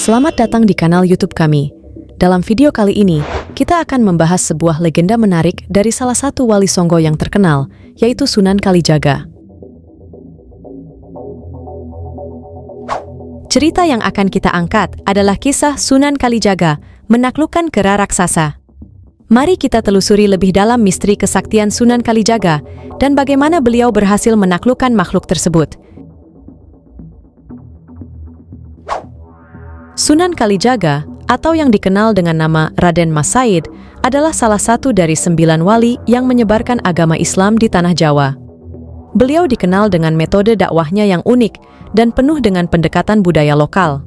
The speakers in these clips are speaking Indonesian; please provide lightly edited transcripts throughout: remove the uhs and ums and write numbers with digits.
Selamat datang di kanal YouTube kami. Dalam video kali ini, kita akan membahas sebuah legenda menarik dari salah satu wali Songgo yang terkenal, yaitu Sunan Kalijaga. Cerita yang akan kita angkat adalah kisah Sunan Kalijaga menaklukkan kera raksasa. Mari kita telusuri lebih dalam misteri kesaktian Sunan Kalijaga dan bagaimana beliau berhasil menaklukkan makhluk tersebut. Sunan Kalijaga, atau yang dikenal dengan nama Raden Mas Said, adalah salah satu dari 9 wali yang menyebarkan agama Islam di tanah Jawa. Beliau dikenal dengan metode dakwahnya yang unik dan penuh dengan pendekatan budaya lokal.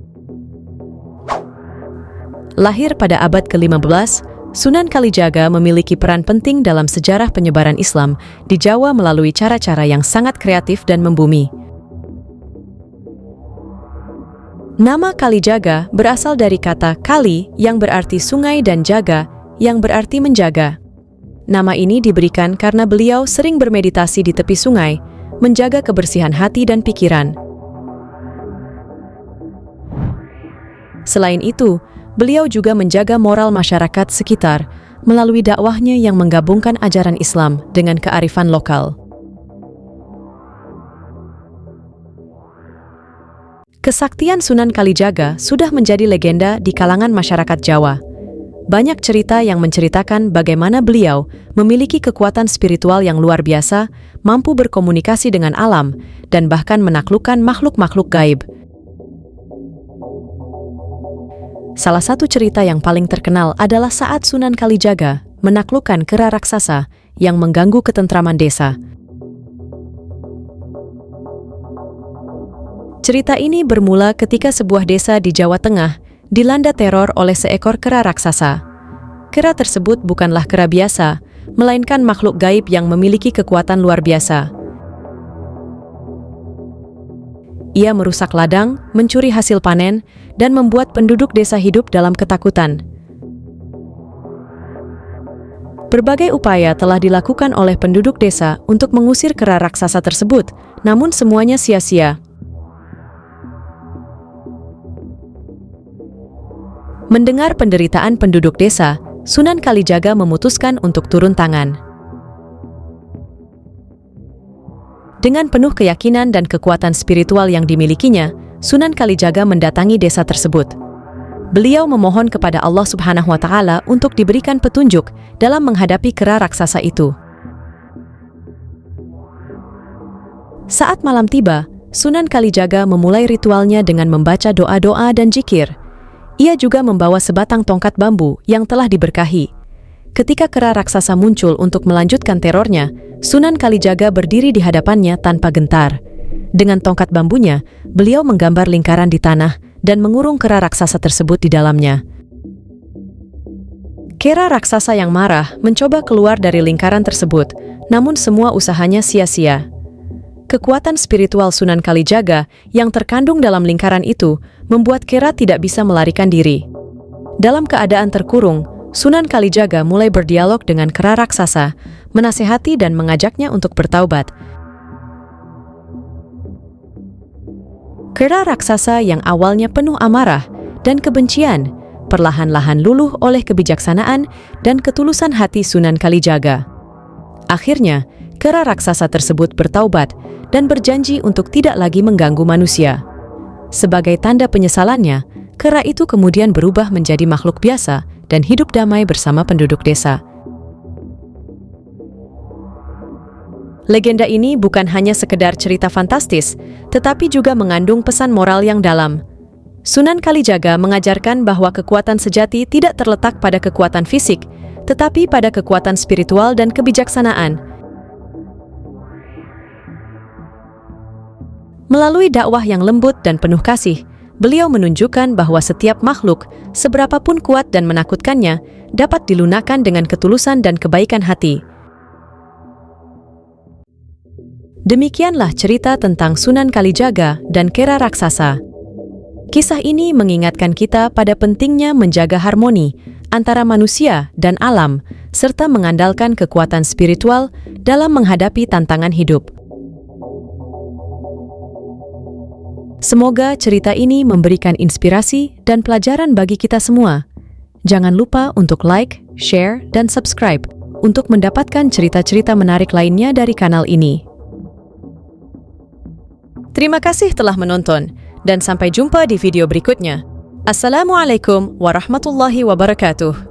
Lahir pada abad ke-15, Sunan Kalijaga memiliki peran penting dalam sejarah penyebaran Islam di Jawa melalui cara-cara yang sangat kreatif dan membumi. Nama Kalijaga berasal dari kata Kali yang berarti sungai dan Jaga yang berarti menjaga. Nama ini diberikan karena beliau sering bermeditasi di tepi sungai, menjaga kebersihan hati dan pikiran. Selain itu, beliau juga menjaga moral masyarakat sekitar melalui dakwahnya yang menggabungkan ajaran Islam dengan kearifan lokal. Kesaktian Sunan Kalijaga sudah menjadi legenda di kalangan masyarakat Jawa. Banyak cerita yang menceritakan bagaimana beliau memiliki kekuatan spiritual yang luar biasa, mampu berkomunikasi dengan alam, dan bahkan menaklukkan makhluk-makhluk gaib. Salah satu cerita yang paling terkenal adalah saat Sunan Kalijaga menaklukkan kera raksasa yang mengganggu ketentraman desa. Cerita ini bermula ketika sebuah desa di Jawa Tengah dilanda teror oleh seekor kera raksasa. Kera tersebut bukanlah kera biasa, melainkan makhluk gaib yang memiliki kekuatan luar biasa. Ia merusak ladang, mencuri hasil panen, dan membuat penduduk desa hidup dalam ketakutan. Berbagai upaya telah dilakukan oleh penduduk desa untuk mengusir kera raksasa tersebut, namun semuanya sia-sia. Mendengar penderitaan penduduk desa, Sunan Kalijaga memutuskan untuk turun tangan. Dengan penuh keyakinan dan kekuatan spiritual yang dimilikinya, Sunan Kalijaga mendatangi desa tersebut. Beliau memohon kepada Allah Subhanahu wa Ta'ala untuk diberikan petunjuk dalam menghadapi kera raksasa itu. Saat malam tiba, Sunan Kalijaga memulai ritualnya dengan membaca doa-doa dan zikir. Ia juga membawa sebatang tongkat bambu yang telah diberkahi. Ketika kera raksasa muncul untuk melanjutkan terornya, Sunan Kalijaga berdiri di hadapannya tanpa gentar. Dengan tongkat bambunya, beliau menggambar lingkaran di tanah dan mengurung kera raksasa tersebut di dalamnya. Kera raksasa yang marah mencoba keluar dari lingkaran tersebut, namun semua usahanya sia-sia. Kekuatan spiritual Sunan Kalijaga yang terkandung dalam lingkaran itu membuat kera tidak bisa melarikan diri. Dalam keadaan terkurung, Sunan Kalijaga mulai berdialog dengan kera raksasa, menasihati dan mengajaknya untuk bertaubat. Kera raksasa yang awalnya penuh amarah dan kebencian, perlahan-lahan luluh oleh kebijaksanaan dan ketulusan hati Sunan Kalijaga. Akhirnya, kera raksasa tersebut bertaubat dan berjanji untuk tidak lagi mengganggu manusia. Sebagai tanda penyesalannya, kera itu kemudian berubah menjadi makhluk biasa dan hidup damai bersama penduduk desa. Legenda ini bukan hanya sekedar cerita fantastis, tetapi juga mengandung pesan moral yang dalam. Sunan Kalijaga mengajarkan bahwa kekuatan sejati tidak terletak pada kekuatan fisik, tetapi pada kekuatan spiritual dan kebijaksanaan. Melalui dakwah yang lembut dan penuh kasih, beliau menunjukkan bahwa setiap makhluk, seberapapun kuat dan menakutkannya, dapat dilunakkan dengan ketulusan dan kebaikan hati. Demikianlah cerita tentang Sunan Kalijaga dan kera raksasa. Kisah ini mengingatkan kita pada pentingnya menjaga harmoni antara manusia dan alam, serta mengandalkan kekuatan spiritual dalam menghadapi tantangan hidup. Semoga cerita ini memberikan inspirasi dan pelajaran bagi kita semua. Jangan lupa untuk like, share, dan subscribe untuk mendapatkan cerita-cerita menarik lainnya dari kanal ini. Terima kasih telah menonton, dan sampai jumpa di video berikutnya. Assalamualaikum warahmatullahi wabarakatuh.